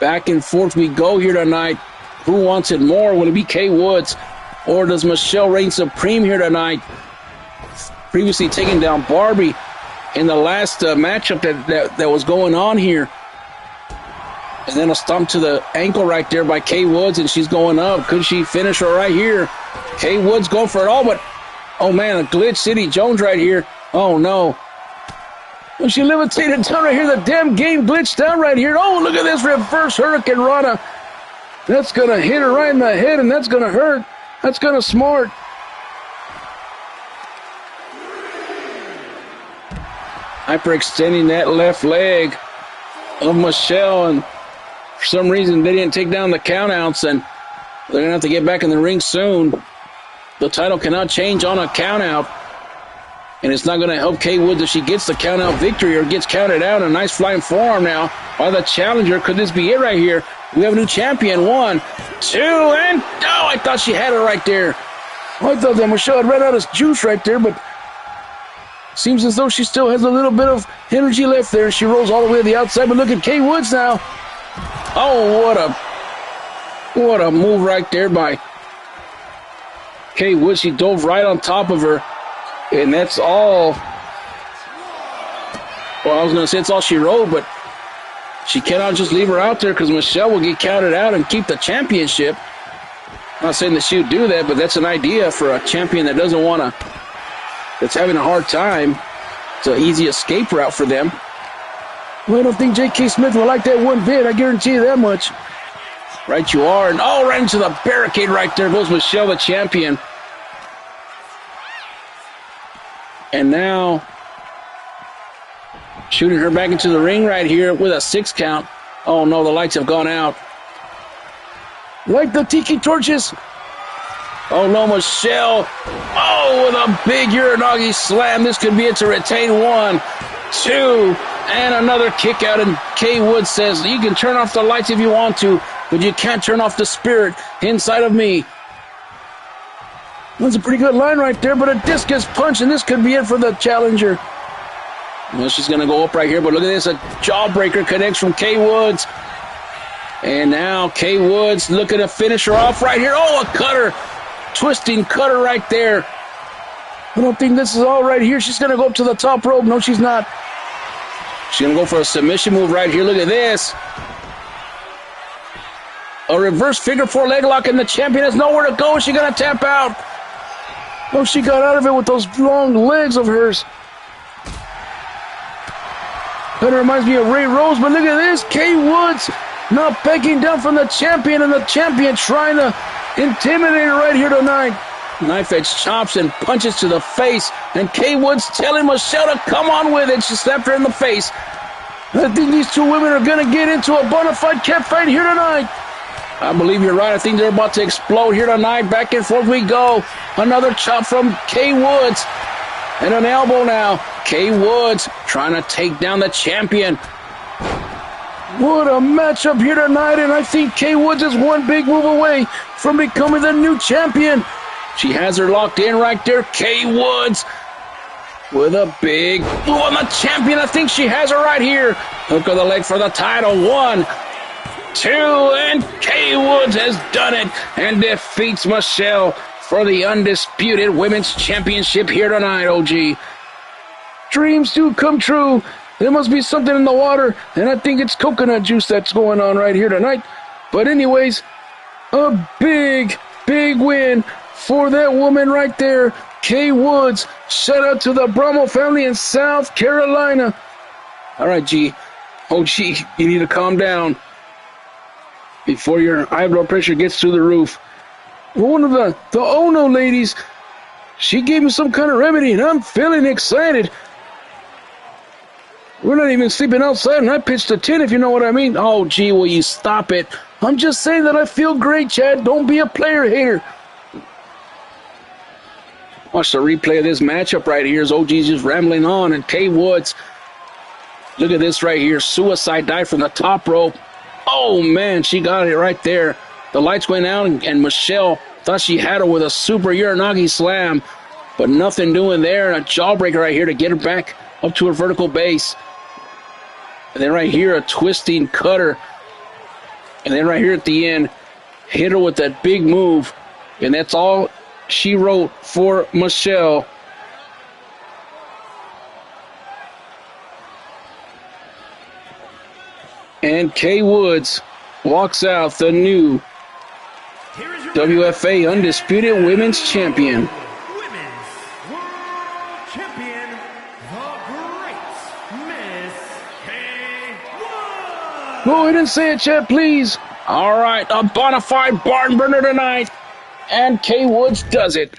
Back and forth we go here tonight. Who wants it more? Will it be Kay Woods, or does Michelle reign supreme here tonight? Previously taking down Barbie in the last matchup that was going on here. And then a stomp to the ankle right there by Kay Woods, and she's going up. Could she finish her right here? Kay Woods going for it all, but oh man, a glitch City Jones right here. Oh no. When she levitated down right here, the damn game glitched down right here. Oh, look at this reverse Hurricane Rana. That's going to hit her right in the head, and that's going to hurt. That's kind of smart. Hyperextending that left leg of Michelle, and for some reason they didn't take down the countouts, and they're going to have to get back in the ring soon. The title cannot change on a countout, and it's not going to help Kay Woods if she gets the countout victory or gets counted out. A nice flying forearm now by the challenger. Could this be it right here? We have a new champion. 1, 2, and oh, I thought she had it right there. I thought that Michelle had ran out of juice right there, but seems as though she still has a little bit of energy left there. She rolls all the way to the outside, but look at Kay Woods now. Oh, what a move right there by Kay Woods. She dove right on top of her, and that's all. Well, I was going to say it's all she wrote, but she cannot just leave her out there because Michelle will get counted out and keep the championship. I'm not saying that she would do that, but that's an idea for a champion that doesn't want to, that's having a hard time. It's an easy escape route for them. Well, I don't think J.K. Smith will like that one bit. I guarantee you that much. Right you are. And oh, right into the barricade right there goes Michelle, the champion. And now shooting her back into the ring right here with a 6 count. Oh no, the lights have gone out. Light the tiki torches. Oh no, Michelle. Oh, with a big Uranagi slam. This could be it to retain. 1, 2, and another kick out. And Kay Woods says, you can turn off the lights if you want to, but you can't turn off the spirit inside of me. That's a pretty good line right there, but a discus punch, and this could be it for the challenger. Well, she's going to go up right here, but look at this. A jawbreaker connects from Kay Woods. And now Kay Woods looking to finish her off right here. Oh, a cutter. Twisting cutter right there. I don't think this is all right here. She's going to go up to the top rope. No, she's not. She's going to go for a submission move right here. Look at this. A reverse figure 4 leg lock, and the champion has nowhere to go. Is she going to tap out? Oh, she got out of it with those long legs of hers. Kind of reminds me of Ray Rose, but look at this. Kay Woods not backing down from the champion, and the champion trying to intimidate her right here tonight. Knife edge chops and punches to the face, and Kay Woods telling Michelle to come on with it. She slapped her in the face. I think these two women are going to get into a bona fide cat fight here tonight. I believe you're right. I think they're about to explode here tonight. Back and forth we go. Another chop from Kay Woods. And an elbow now. Kay Woods trying to take down the champion. What a matchup here tonight, and I think Kay Woods is one big move away from becoming the new champion. She has her locked in right there. Kay Woods with a big move on the champion. I think she has her right here. Hook of the leg for the title. 1, 2, and Kay Woods has done it and defeats Michelle for the Undisputed Women's Championship here tonight, OG. Dreams do come true, There must be something in the water, and I think it's coconut juice that's going on right here tonight. But anyways, a big, big win for that woman right there, Kay Woods. Shout out to the Bramo family in South Carolina. All right, G. Oh, G, you need to calm down before your high blood pressure gets through the roof. One of the Ono ladies, she gave me some kind of remedy, and I'm feeling excited. We're not even sleeping outside, and I pitched a 10, if you know what I mean. Oh, gee, will you stop it? I'm just saying that I feel great, Chad. Don't be a player hater. Watch the replay of this matchup right here as OG's just rambling on, and Kay Woods. Look at this right here. Suicide dive from the top rope. Oh, man, she got it right there. The lights went out, and Michelle thought she had her with a super Uranagi slam, but nothing doing there. And a jawbreaker right here to get her back up to her vertical base. And then right here, a twisting cutter. And then right here at the end, hit her with that big move. And that's all she wrote for Michelle. And Kay Woods walks out the new WFA Undisputed Women's Champion. Women's World Champion, the great Miss Kay Woods. Go ahead and say it, Chad, please. All right, a bona fide barn burner tonight. And Kay Woods does it.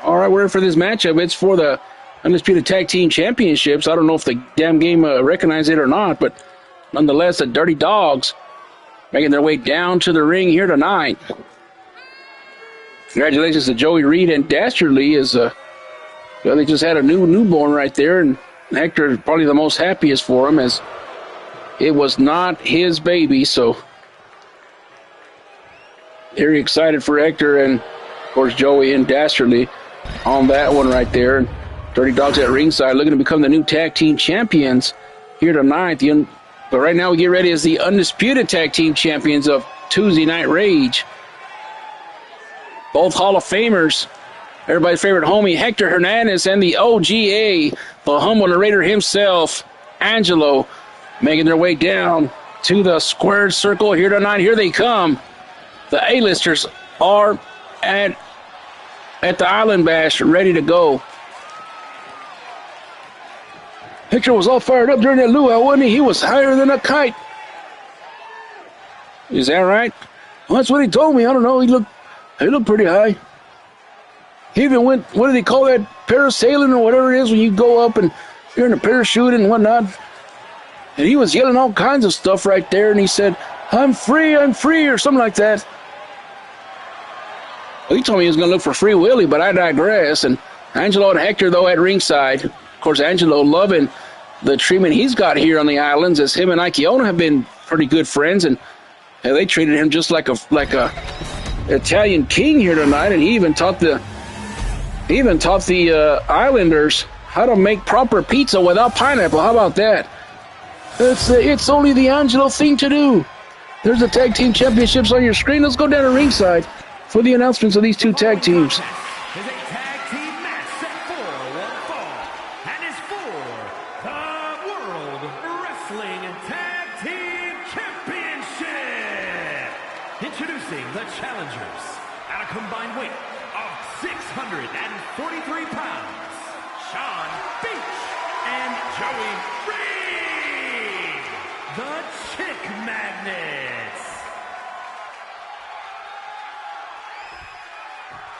All right, we're in for this matchup. It's for the Undisputed Tag Team Championships. I don't know if the damn game recognized it or not, but nonetheless, the Dirty Dogs making their way down to the ring here tonight. Congratulations to Joey Reed and Dastardly as they just had a newborn right there, and Hector is probably the most happiest for him as it was not his baby, so very excited for Hector and, of course, Joey and Dastardly on that one right there. And Dirty Dogs at ringside looking to become the new tag team champions here tonight. But right now we get ready as the Undisputed Tag Team Champions of Tuesday Night Rage. Both Hall of Famers. Everybody's favorite homie, Hector Hernandez, and the OGA, the humble narrator himself, Angelo, making their way down to the squared circle here tonight. Here they come. The A-listers are at the Island Bash, ready to go. Hector was all fired up during that luau, wasn't he? He was higher than a kite. Is that right? Well, that's what he told me. I don't know. He looked pretty high. He even went, what do they call that, parasailing or whatever it is when you go up and you're in a parachute and whatnot. And he was yelling all kinds of stuff right there, and he said, I'm free, or something like that. Well, he told me he was going to look for Free Willy, but I digress. And Angelo and Hector, though, at ringside. Of course, Angelo loving the treatment he's got here on the islands, as him and Ike Ono have been pretty good friends, and they treated him just like a Italian king here tonight. And he even taught the Islanders how to make proper pizza without pineapple. How about that? It's only the Angelo thing to do. There's the tag team championships on your screen. Let's go down to ringside for the announcements of these two tag teams. Is a tag team match set for one fall, and is for the World Wrestling Tag Team Championship. Introducing the challengers at a combined weight of 643 pounds, Sean Beach and Joey Reed, the Chick Magnets.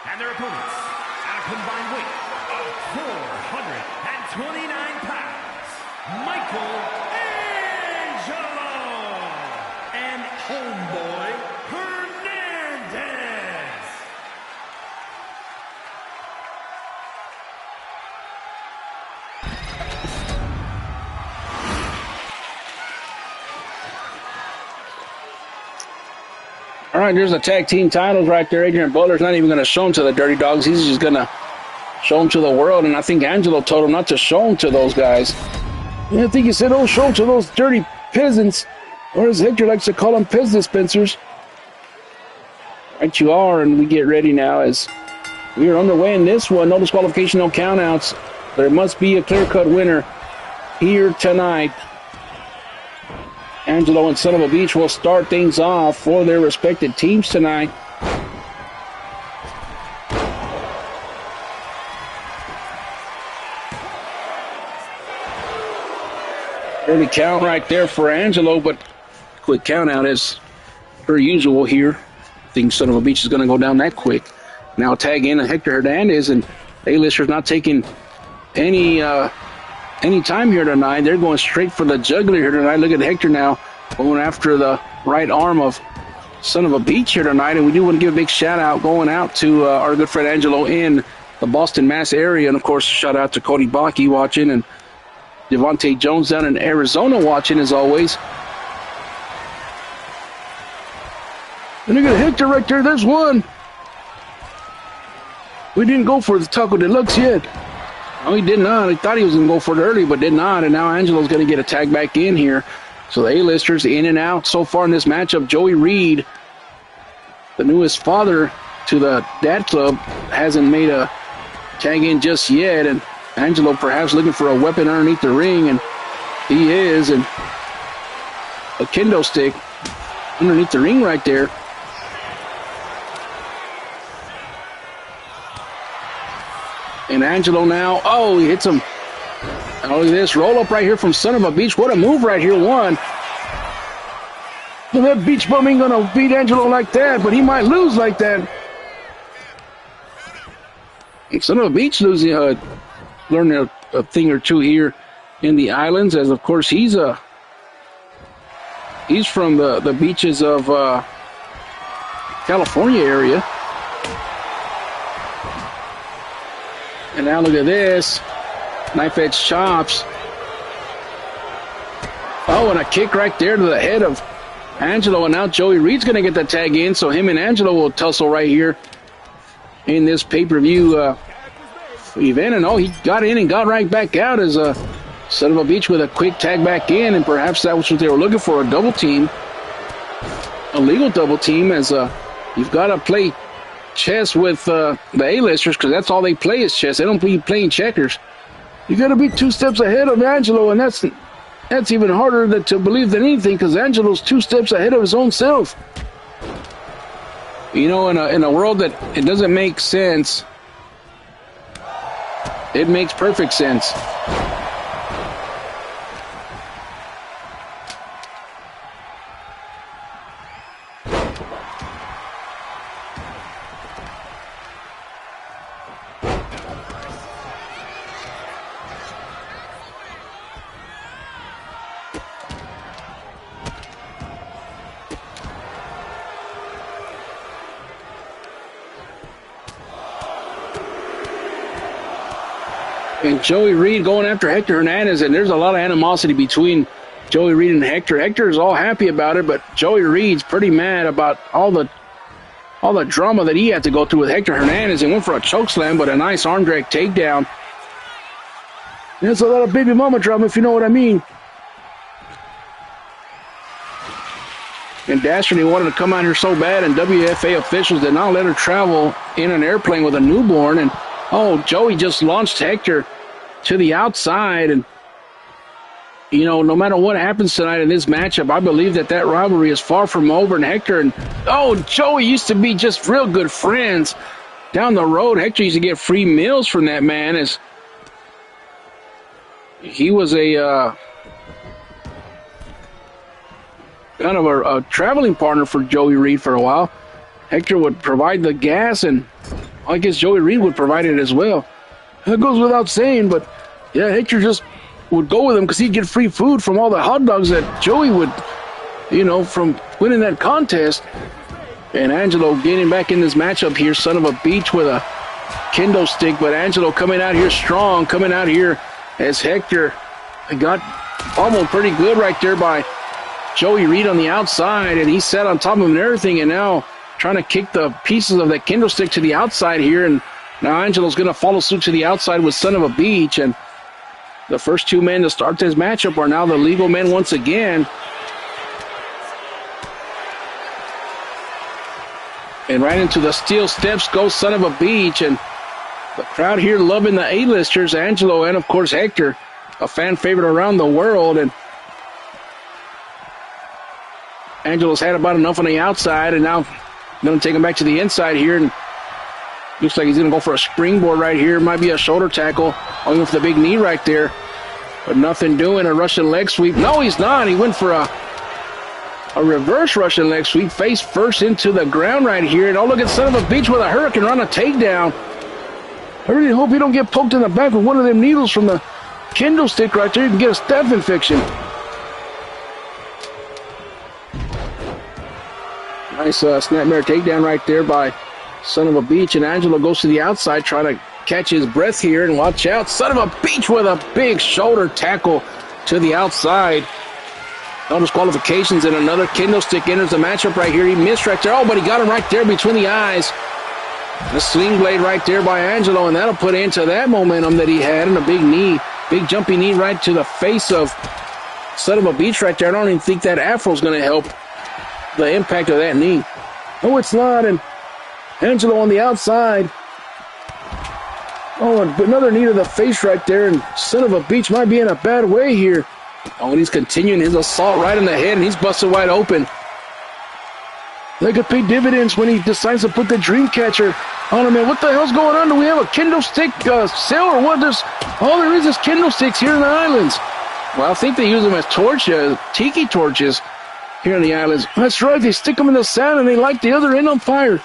And their opponents at a combined weight of 429 pounds, Michael Angelo and Homeboy Hernandez. All right, there's the tag team titles right there. Adrian Butler's not even going to show them to the Dirty Dogs. He's just going to show them to the world. And I think Angelo told him not to show them to those guys. Yeah, I think he said, oh, show them to those dirty peasants. Or as Hector likes to call them, Pez dispensers. Right you are, and we get ready now as we are underway in this one. No disqualification, no countouts. There must be a clear-cut winner here tonight. Angelo and Son of a Beach will start things off for their respective teams tonight. Early count right there for Angelo, but quick count out as per usual here. I think Son of a Beach is going to go down that quick. Now tag in Hector Hernandez, and A-Lister's not taking any time here tonight. They're going straight for the jugular here tonight. Look at Hector now going after the right arm of Son of a Beach here tonight. And we do want to give a big shout out going out to our good friend Angelo in the Boston, Mass area. And of course, shout out to Cody Baki watching, and Devontae Jones down in Arizona watching as always. And look at Hector right there. There's one. We didn't go for the Taco Deluxe yet. No, he did not. He thought he was going to go for it early, but did not. And now Angelo's going to get a tag back in here. So the A-Listers in and out so far in this matchup. Joey Reed, the newest father to the Dad Club, hasn't made a tag in just yet. And Angelo perhaps looking for a weapon underneath the ring, and he is. And a kendo stick underneath the ring right there. And Angelo now, oh, he hits him. Oh, look at this roll up right here from Son of a Beach. What a move right here, one. Well, that beach bum ain't gonna beat Angelo like that, but he might lose like that. And Son of a Beach losing, learning a thing or two here in the islands, as of course he's from the beaches of California area. And now look at this. Knife edge chops. Oh, and a kick right there to the head of Angelo. And now Joey Reed's going to get the tag in. So him and Angelo will tussle right here in this pay-per-view event. And oh, he got in and got right back out as Son of a Beach with a quick tag back in. And perhaps that was what they were looking for, a double team. A legal double team, as you've got to play chess with the A-Listers, because that's all they play is chess. They don't be playing checkers. You got to be 2 steps ahead of Angelo, and that's even harder to believe than anything, because Angelo's 2 steps ahead of his own self. You know, in a world that it doesn't make sense, it makes perfect sense. And Joey Reed going after Hector Hernandez, and there's a lot of animosity between Joey Reed and Hector. Hector is all happy about it, but Joey Reed's pretty mad about all the drama that he had to go through with Hector Hernandez, and went for a chokeslam, but a nice arm drag takedown. There's a lot of baby mama drama, if you know what I mean. And Dastardly wanted to come out here so bad, and WFA officials did not let her travel in an airplane with a newborn. And oh, Joey just launched Hector to the outside. And, you know, no matter what happens tonight in this matchup, I believe that rivalry is far from over. And Hector and, oh, Joey used to be just real good friends. Down the road, Hector used to get free meals from that man, as he was a kind of a traveling partner for Joey Reed for a while. Hector would provide the gas, and I guess Joey Reed would provide it as well. That goes without saying, but yeah, Hector just would go with him because he'd get free food from all the hot dogs that Joey would, you know, from winning that contest. And Angelo getting back in this matchup here, Son of a Beach with a kendo stick, but Angelo coming out here strong, coming out here as Hector got pummeled pretty good right there by Joey Reed on the outside, and he sat on top of him and everything, and now trying to kick the pieces of that kendo stick to the outside here, and now Angelo's going to follow suit to the outside with Son of a Beach, and the first two men to start this matchup are now the legal men once again. And right into the steel steps goes Son of a Beach, and the crowd here loving the A-listers, Angelo and, of course, Hector, a fan favorite around the world. And Angelo's had about enough on the outside, and now going to take him back to the inside here. And looks like he's going to go for a springboard right here. Might be a shoulder tackle. Oh, he went for the big knee right there. But nothing doing. A Russian leg sweep. No, he's not. He went for a reverse Russian leg sweep. Face first into the ground right here. And oh, look at Son of a Beach with a hurricane run, a takedown. I really hope he don't get poked in the back with one of them needles from the kendo stick right there. You can get a staph infection. Nice snapmare takedown right there by Son of a Beach. And Angelo goes to the outside trying to catch his breath here. And watch out. Son of a Beach with a big shoulder tackle to the outside. No disqualifications, and another kendo stick enters the matchup right here. He missed right there. Oh, but he got him right there between the eyes. The sling blade right there by Angelo, and that'll put into that momentum that he had, and a big knee, big jumpy knee right to the face of Son of a Beach right there. I don't even think that afro's going to help the impact of that knee. No, it's not, and Angelo on the outside. Oh, and another knee to the face right there, and Son of a Beach might be in a bad way here. Oh, and he's continuing his assault right in the head, and he's busted wide open. They could pay dividends when he decides to put the dream catcher on him. Man, what the hell's going on? Do we have a kendo stick sale or what? All there is kendo sticks here in the islands. Well, I think they use them as torches, tiki torches here in the islands. That's right, they stick them in the sand and they light the other end on fire.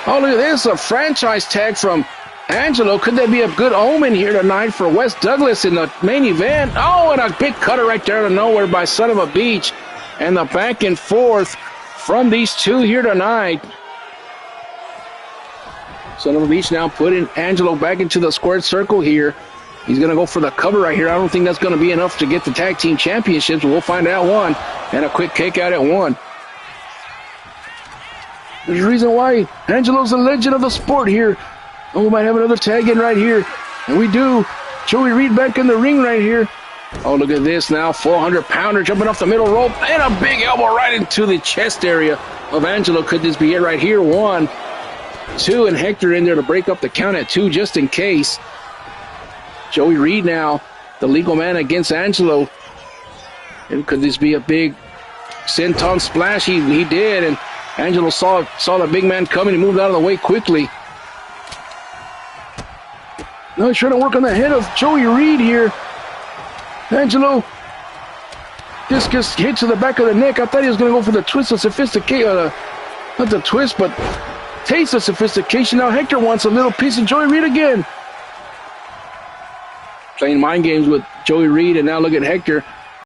Oh, look at this, a franchise tag from Angelo. Could that be a good omen here tonight for Wes Douglas in the main event? Oh, and a big cutter right there out of nowhere by Son of a Beach. And the back and forth from these two here tonight. Son of a Beach now putting Angelo back into the squared circle here. He's going to go for the cover right here. I don't think that's going to be enough to get the tag team championships, but we'll find out one. And a quick kick out at one. There's a reason why Angelo's a legend of the sport here. Oh, we might have another tag in right here. And we do. Joey Reed back in the ring right here. Oh, look at this now. 400-pounder jumping off the middle rope. And a big elbow right into the chest area of Angelo. Could this be it right here? 1, 2, and Hector in there to break up the count at 2 just in case. Joey Reed now, the legal man against Angelo. And could this be a big senton splash? He did, and Angelo saw the big man coming. He moved out of the way quickly. Now he's trying to work on the head of Joey Reed here. Angelo, discus hit to the back of the neck. I thought he was going to go for the twist of sophistication. Not the twist, but taste of sophistication. Now Hector wants a little piece of Joey Reed again. Playing mind games with Joey Reed, and now look at Hector